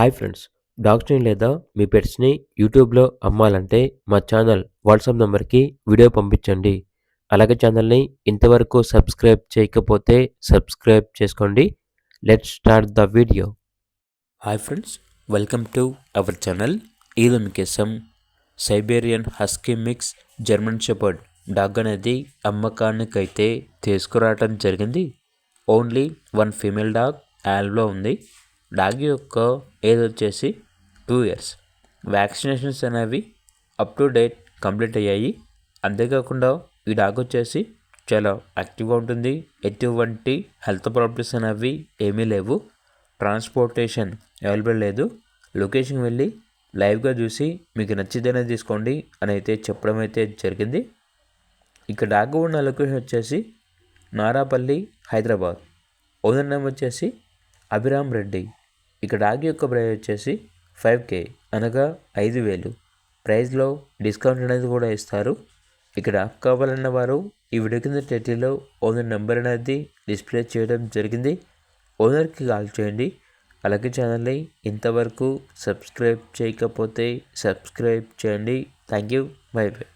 Hi friends, డాగ్స్‌ని లేదా మీ పెట్స్‌ని యూట్యూబ్‌లో అమ్మాలంటే మా ఛానల్ వాట్సాప్ నంబర్‌కి వీడియో పంపించండి. అలాగే ఛానల్‌ని ఇంతవరకు సబ్స్క్రైబ్ చేయకపోతే సబ్స్క్రైబ్ చేసుకోండి. Let's start the video. Hi friends, welcome to our channel. ఈరోజు మీకోసం Siberian husky mix German shepherd dog అనేది అమ్మకానికైతే తీసుకురావటం జరిగింది. ఓన్లీ వన్ ఫీమేల్ డాగ్ యాల్లో ఉంది. డాగ్ యొక్క ఏజ్ వచ్చేసి 2 years. వ్యాక్సినేషన్స్ అనేవి అప్ టు డేట్ కంప్లీట్ అయ్యాయి. అంతేకాకుండా ఈ డాగ్ వచ్చేసి చాలా యాక్టివ్గా ఉంటుంది. ఎటువంటి హెల్త్ ప్రాబ్లమ్స్ అనేవి ఏమీ లేవు. ట్రాన్స్పోర్టేషన్ అవైలబుల్ లేదు. లొకేషన్కి వెళ్ళి లైవ్గా చూసి మీకు నచ్చితేనే తీసుకోండి అని అయితే చెప్పడం అయితే జరిగింది. ఇక డాగ్ ఉన్న లొకేషన్ వచ్చేసి నారాపల్లి, హైదరాబాద్. ఓనర్ నేమ్ వచ్చేసి అభిరామ్ రెడ్డి. ఇక డాగ్ యొక్క ప్రైస్ వచ్చేసి 5K, అనగా 5,000. ప్రైస్లో డిస్కౌంట్ అనేది కూడా ఇస్తారు. ఇక్కడ కావాలన్న వారు ఈ వీడియో కింద టైటిల్లో ఓనర్ నెంబర్ అనేది డిస్ప్లే చేయడం జరిగింది. ఓనర్కి కాల్ చేయండి. అలాగే ఛానల్ని ఇంతవరకు సబ్స్క్రైబ్ చేయకపోతే సబ్స్క్రైబ్ చేయండి. Thank you. By by.